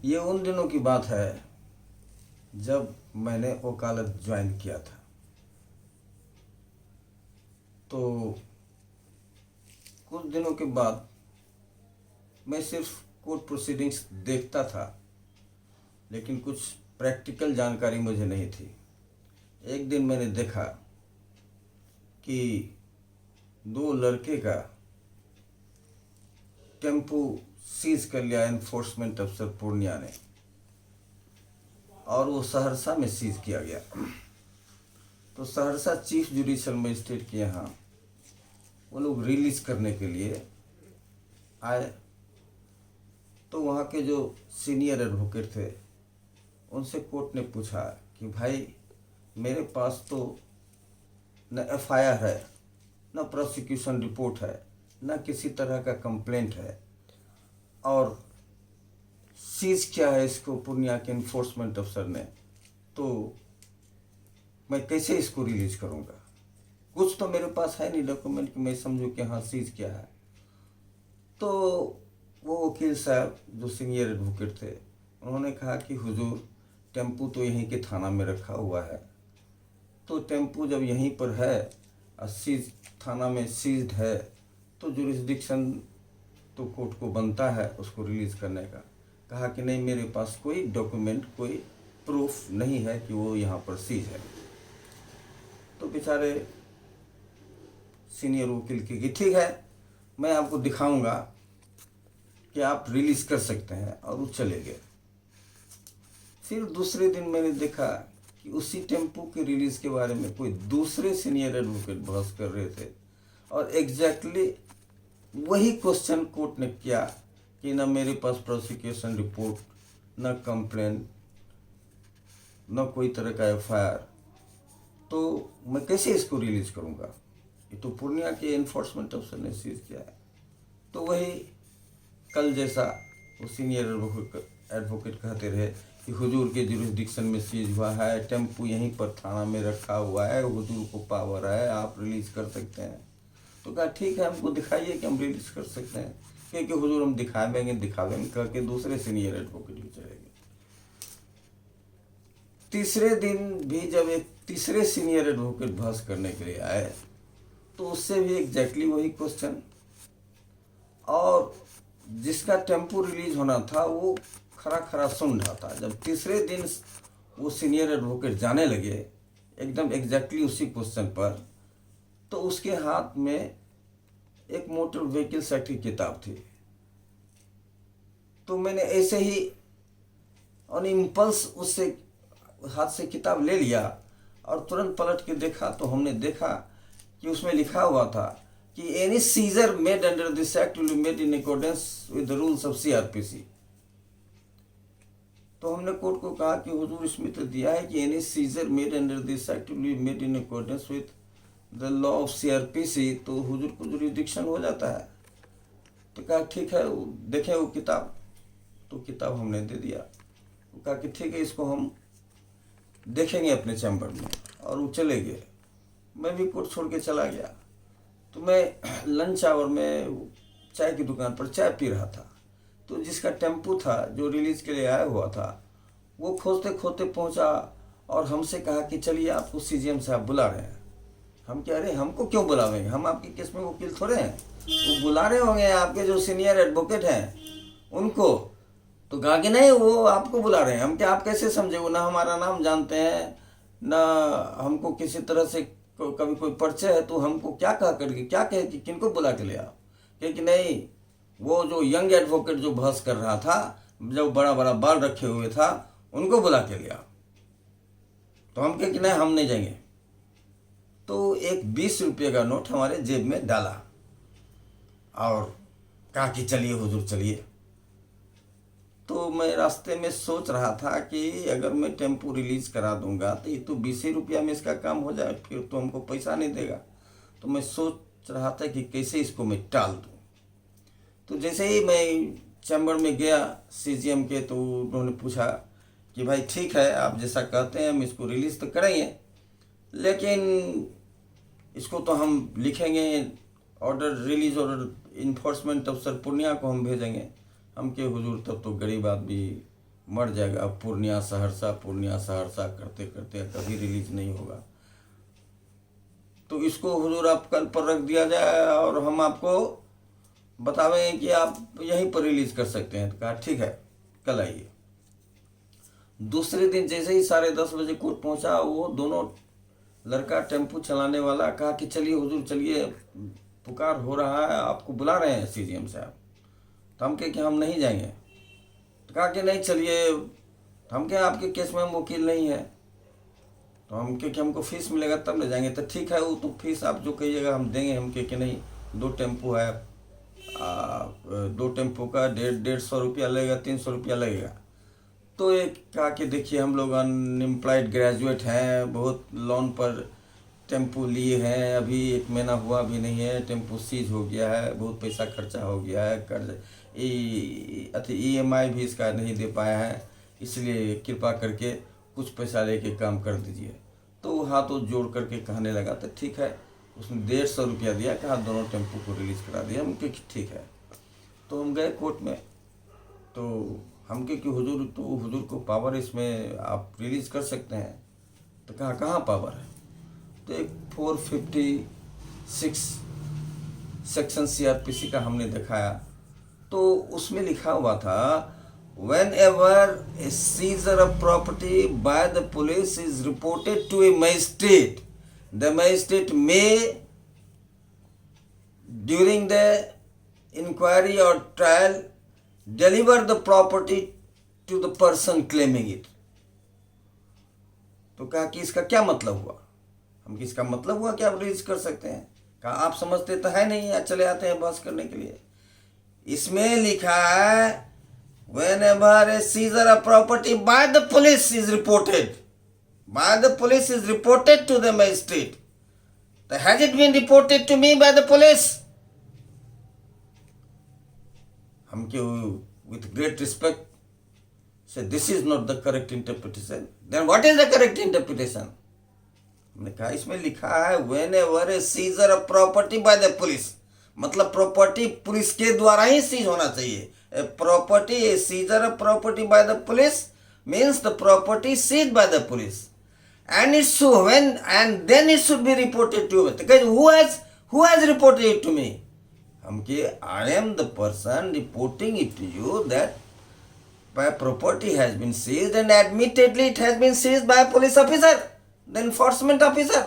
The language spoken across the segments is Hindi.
ये उन दिनों की बात है जब मैंने वकालत ज्वाइन किया था। तो कुछ दिनों के बाद मैं सिर्फ कोर्ट प्रोसीडिंग्स देखता था, लेकिन कुछ प्रैक्टिकल जानकारी मुझे नहीं थी। एक दिन मैंने देखा कि दो लड़के का टेम्पो सीज कर लिया एनफोर्समेंट अफसर पूर्णिया ने, और वो सहरसा में सीज किया गया। तो सहरसा चीफ जुडिशियल मजिस्ट्रेट के यहाँ वो लोग रिलीज करने के लिए आए। तो वहाँ के जो सीनियर एडवोकेट थे उनसे कोर्ट ने पूछा कि भाई मेरे पास तो न एफआईआर है, न प्रोसिक्यूशन रिपोर्ट है, न किसी तरह का कंप्लेंट है, और सीज किया है इसको पूर्णिया के इन्फोर्समेंट अफसर ने, तो मैं कैसे इसको रिलीज करूँगा? कुछ तो मेरे पास है नहीं डॉक्यूमेंट कि मैं समझूँ कि हाँ सीज किया है। तो वो वकील साहब जो सीनियर एडवोकेट थे उन्होंने कहा कि हुजूर टेम्पू तो यहीं के थाना में रखा हुआ है, तो टेम्पू जब यहीं पर है और सीज थाना में सीज्ड है तो जुरिस्डिक्शन तो कोर्ट को बनता है उसको रिलीज़ करने का। कहा कि नहीं, मेरे पास कोई डॉक्यूमेंट, कोई प्रूफ नहीं है कि वो यहाँ पर सीज है। तो बेचारे सीनियर वकील की कि ठीक है, मैं आपको दिखाऊंगा कि आप रिलीज़ कर सकते हैं, और वो चले गए। फिर दूसरे दिन मैंने देखा कि उसी टेम्पू के रिलीज़ के बारे में कोई दूसरे सीनियर एडवोकेट बहस कर रहे थे, और एग्जैक्टली वही क्वेश्चन कोर्ट ने किया कि न मेरे पास प्रोसिक्यूशन रिपोर्ट, न कंप्लेंट, न कोई तरह का एफआईआर, तो मैं कैसे इसको रिलीज़ करूँगा? ये तो पूर्णिया के इन्फोर्समेंट अफसर ने सीज किया है। तो वही कल जैसा वो सीनियर एडवोकेट कहते रहे कि हुजूर के जुरिस्डिक्शन में सीज हुआ है, टेम्पू यहीं पर थाना में रखा हुआ है, हुजूर को पावर है, आप रिलीज़ कर सकते हैं। तो कहा ठीक है, हमको दिखाइए कि हम रिलीज़ कर सकते हैं। क्योंकि हुजूर हम दिखावेंगे कह के दूसरे सीनियर एडवोकेट भी चले गए। तीसरे दिन भी जब एक तीसरे सीनियर एडवोकेट बहस करने के लिए आए तो उससे भी एग्जैक्टली वही क्वेश्चन, और जिसका टेम्पू रिलीज होना था वो खरा खरा सुन रहा था। जब तीसरे दिन वो सीनियर एडवोकेट जाने लगे एकदम एग्जैक्टली उसी क्वेश्चन पर, तो उसके हाथ में एक मोटर व्हीकल एक्ट की किताब थी। तो मैंने ऐसे ही ऑन इम्पल्स उससे हाथ से किताब ले लिया और तुरंत पलट के देखा, तो हमने देखा कि उसमें लिखा हुआ था कि any seizure made under this act will be made in accordance with the rules of CrPC. तो हमने कोर्ट को कहा कि हुजूर इसमें तो दिया है कि any seizure made under this act will be made in accordance with the law of CrPC, तो हुजूर को जुरिस्डिक्शन हो जाता है। तो कहा ठीक है, देखें वो किताब। तो किताब हमने दे दिया। वो कहा कि ठीक है, इसको हम देखेंगे अपने चैम्बर में, और वो चले गए। मैं भी कोर्ट छोड़ के चला गया। तो मैं लंच आवर में चाय की दुकान पर चाय पी रहा था। तो जिसका टेम्पू था जो रिलीज के लिए आया हुआ था वो खोजते खोजते पहुंचा और हमसे कहा कि चलिए आपको सीजीएम साहब बुला रहे हैं। हम कह रहे हमको क्यों बुलावेंगे, हम आपके केस में वकील थोड़े हैं। वो बुला रहे होंगे आपके जो सीनियर एडवोकेट हैं उनको। तो कहा कि नहीं, वो आपको बुला रहे हैं। हम क्या, आप कैसे समझे? वो ना हमारा नाम जानते हैं, ना हमको किसी तरह से कभी कोई परिचय है, तो हमको क्या कह करके क्या कहे कि किनको बुला के ले आओ? कि नहीं, वो जो यंग एडवोकेट जो बहस कर रहा था, जो बड़ा बड़ा बाल रखे हुए था, उनको बुला के ले आओ। तो हम कहे कि नहीं, हम नहीं जाएंगे। तो एक 20 रुपये का नोट हमारे जेब में डाला और कहा कि चलिए हुजूर चलिए। तो मैं रास्ते में सोच रहा था कि अगर मैं टेम्पू रिलीज करा दूंगा तो ये तो 20 ही रुपया में इसका काम हो जाए, फिर तो हमको पैसा नहीं देगा। तो मैं सोच रहा था कि कैसे इसको मैं टाल दूं। तो जैसे ही मैं चैम्बर में गया सीजीएम के, तो उन्होंने पूछा कि भाई ठीक है, आप जैसा कहते हैं हम इसको रिलीज़ तो करेंगे, लेकिन इसको तो हम लिखेंगे ऑर्डर, रिलीज ऑर्डर इन्फोर्समेंट अफसर पूर्णिया को हम भेजेंगे। हम के हुजूर तब तो गरीब आदमी मर जाएगा। अब पूर्णिया सहरसा करते करते कभी रिलीज नहीं होगा। तो इसको हुजूर आप कल पर रख दिया जाए और हम आपको बतावें कि आप यहीं पर रिलीज कर सकते हैं। तो कहा ठीक है, कल आइए। दूसरे दिन जैसे ही 10:30 बजे कोर्ट पहुंचा, वो दोनों लड़का टेम्पू चलाने वाला कहा कि चलिए हुजूर चलिए, पुकार हो रहा है, आपको बुला रहे हैं सीजीएम साहब। तो हम कहे कि हम नहीं जाएंगे। तो कहा कि नहीं चलिए। तो हम कहे आपके केस में हम वकील नहीं है। तो हम कहे कि हमको फीस मिलेगा तब ले जाएंगे। तो ठीक है, वो तो फीस आप जो कहिएगा हम देंगे। हम कहे कि नहीं, 2 टेम्पू है, 2 टेम्पू का 150 रुपया लगेगा, 300 रुपया लगेगा। तो एक कहा कि देखिए हम लोग अनएम्प्लॉयड ग्रेजुएट हैं, बहुत लोन पर टेम्पू लिए हैं, अभी 1 महीना हुआ भी नहीं है, टेम्पू सीज हो गया है, बहुत पैसा खर्चा हो गया है, कर्ज EMI भी इसका नहीं दे पाया है, इसलिए कृपा करके कुछ पैसा लेके काम कर दीजिए। तो वो हाथों जोड़ करके कहने लगा। तो ठीक है, उसने 150 रुपया दिया, कहा दोनों टेम्पू को रिलीज़ करा दिया। हम कहे ठीक है। तो हम गए कोर्ट में। तो हम कहे कि हुजूर, तो हुजूर को पावर इसमें आप रिलीज़ कर सकते हैं। तो कहा कहाँ पावर है? तो एक 456 सेक्शन CRPC का हमने दिखाया। तो उसमें लिखा हुआ था, whenever a seizure of property by the police is reported to a magistrate, the magistrate may, during the inquiry or trial, deliver the property to the person claiming it. तो कहा कि इसका क्या मतलब हुआ? हम कि इसका मतलब हुआ कि आप रिलीज कर सकते हैं। कहा आप समझते तो है नहीं, या चले आते हैं बहस करने के लिए। इसमें लिखा है, whenever a seizure of property by the police is reported to the magistrate. So has it been reported to me by the police? हम क्यों with great respect say this is not the correct interpretation. Then what is the correct interpretation? हमने कहा इसमें लिखा है whenever a seizure of property by the police, मतलब प्रॉपर्टी पुलिस के द्वारा ही सीज होना चाहिए। A seizure of property by the police means the property seized by the police, and it should and then it should be reported to me. Because who has reported it to me? हम कि I am the person reporting it to you that my property has been seized, and admittedly it has been seized by a police officer, the enforcement officer.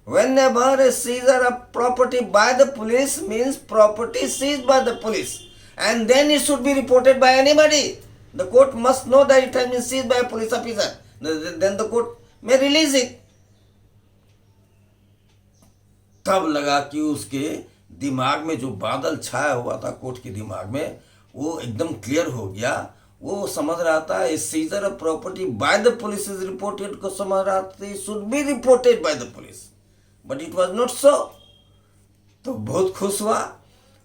Whenever a seizure of property by the police means property seized by the police, and then it should be reported by anybody. The court must know that it has been seized by a police officer. Then the court may release it. तब लगा कि उसके दिमाग में जो बादल छाया हुआ था कोर्ट के दिमाग में, वो एकदम क्लियर हो गया। वो समझ रहा था a seizure of property by the police is reported को समझ रहा था should be reported by the police, but it was not so. तो बहुत खुश हुआ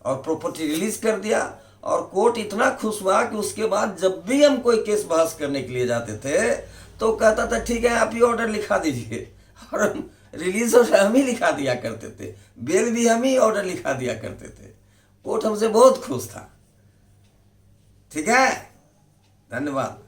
और प्रॉपर्टी रिलीज कर दिया। और कोर्ट इतना खुश हुआ कि उसके बाद जब भी हम कोई केस बहस करने के लिए जाते थे तो कहता था ठीक है आप ये ऑर्डर लिखा दीजिए, और हम रिलीज ऑर्डर हम ही लिखा दिया करते थे, बेल भी हम ही ऑर्डर लिखा दिया करते थे। कोर्ट हमसे बहुत खुश था। ठीक है, धन्यवाद।